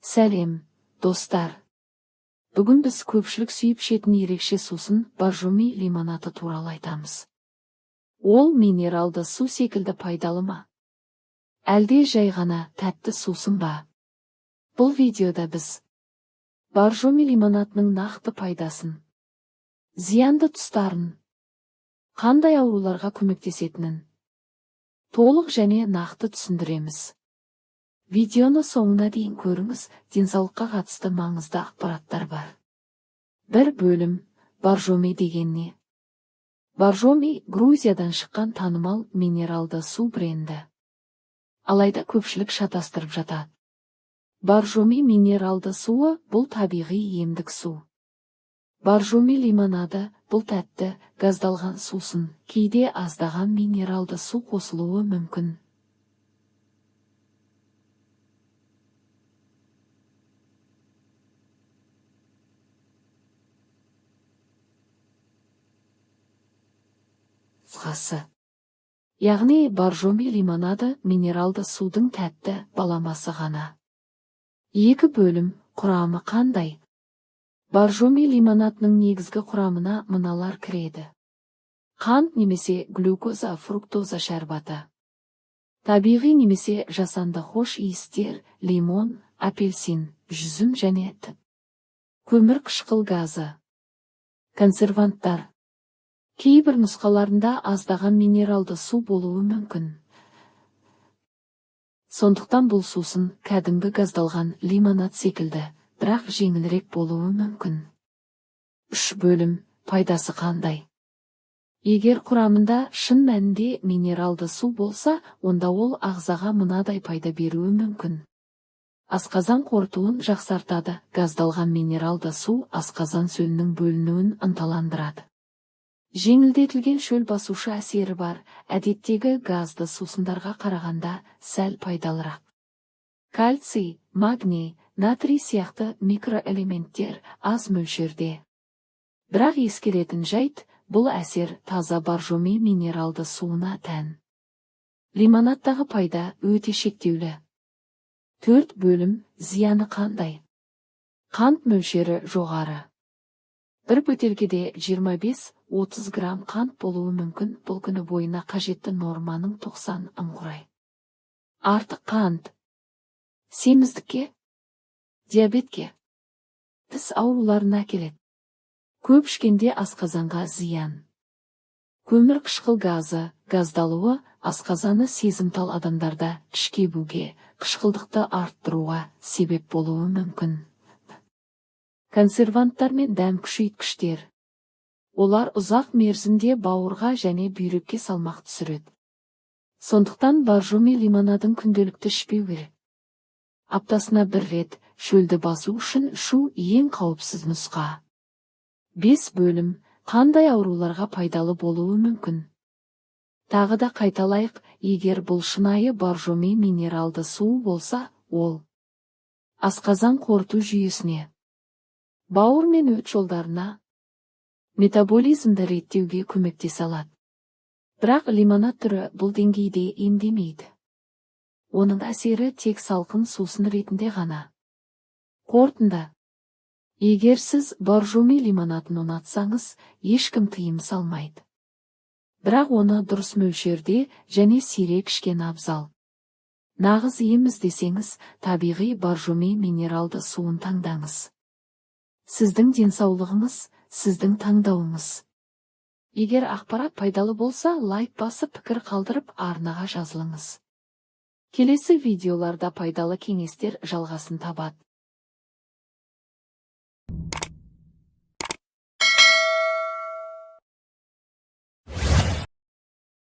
Сәлем, достар. Бүгін біз көпшілік сүйіп ішетін ерекше сусын боржоми лимонады туралы айтамыз. Ол минералды су секілді пайдалы ма? Әлде жай ғана тәтті сусын ба? Бұл видеода біз боржоми лимонадының нақты пайдасын, зиянды тұстарын, қандай ауруларға көмектесетінін толық және нақты түсіндіреміз. Видеоны соңына дейін көріңіз, денсаулыққа қатысты маңызды ақпараттар бар. Бір бөлім, боржоми деген не? Боржоми Грузиядан шыққан танымал минералды су бренді. Алайда көпшілік шатастырып жатады. Боржоми минералды суы бұл табиғи емдік су. Боржоми лимонады бұл тәтті, газдалған сусын, кейде аздаған минералды су қосылуы мүмкін. Яғни боржоми лимонады минералды судың тәтті баламасы ғана. Екі бөлім, құрамы қандай? Боржоми лимонадының негізгі құрамына мыналар кіреді. Қант немесе глюкоза, фруктоза шәрбаты. Табиғи немесе жасанды хош иістер, лимон, апельсин, жүзім және т. Көмір қышқыл газы. Консерванттар. Кейбір нұсқаларында аздаған минералды су болуы мүмкін. Сондықтан бұл сусын кәдімгі газдалған лимонад секілді, бірақ жеңілірек болуы мүмкін. Үш бөлім, пайдасы қандай? Егер құрамында шын мәнінде минералды су болса, онда ол ағзаға мынадай пайда беруі мүмкін. Асқазан қорытуын жақсартады. Газдалған минералды су асқазан сөлінің бөлінуін ынталандырады. Жеңілдетілген шөл басушы әсері бар, әдеттегі газды сусындарға қарағанда сәл пайдалырақ. Кальций, магний, натрий сияқты микроэлементтер аз мөлшерде. Бірақ ескеретін жайт, бұл әсер таза боржоми минералды суына тән. Лимонадтағы пайда өте шектеулі. Төрт бөлім, зияны қандай? Қант мөлшері жоғары. Бір бөтелкеде 25-30 грамм қант болуы мүмкін, бұл күні бойына қажетті норманың 90 құрай. Артық қант. Семіздікке, диабетке, тіс ауруларына әкеледі. Көп ішкенде асқазанға зиян. Көмір қышқыл газы, газдалуы асқазаны сезімтал адамдарда іш кебуге, қышқылдықты арттыруға себеп болуы мүмкін. Консерванттар мен дәм күшейткіштер. Олар ұзақ мерзімде бауырға және бүйрекке салмақ түсіреді. Сондықтан боржоми лимонадын күнделікті ішпеу керек. Аптасына бір рет шөлді басу үшін ішу ең қауіпсіз нұсқа. 5 бөлім, қандай ауруларға пайдалы болуы мүмкін? Тағы да қайталайық, егер бұл шынайы боржоми минералды су болса, ол асқазан қорыту жүйесіне, бауыр мен өт жолдарына, метаболизмді реттеуге көмектесе алады. Бірақ лимонад түрі бұл деңгейде емдемейді. Оның әсері тек салқын сусын ретінде ғана. Қорытынды. Егер сіз боржоми лимонадын ұнатсаңыз, ешкім тыйым салмайды. Бірақ оны дұрыс мөлшерде және сирек ішкен абзал. Нағыз ем іздесеңіз, табиғи боржоми минералды суын таңдаңыз. Сіздің денсаулығыңыз, сіздің таңдауыңыз. Егер ақпарат пайдалы болса, лайк басып, пікір қалдырып, арнаға жазылыңыз. Келесі видеоларда пайдалы кеңестер жалғасын табады.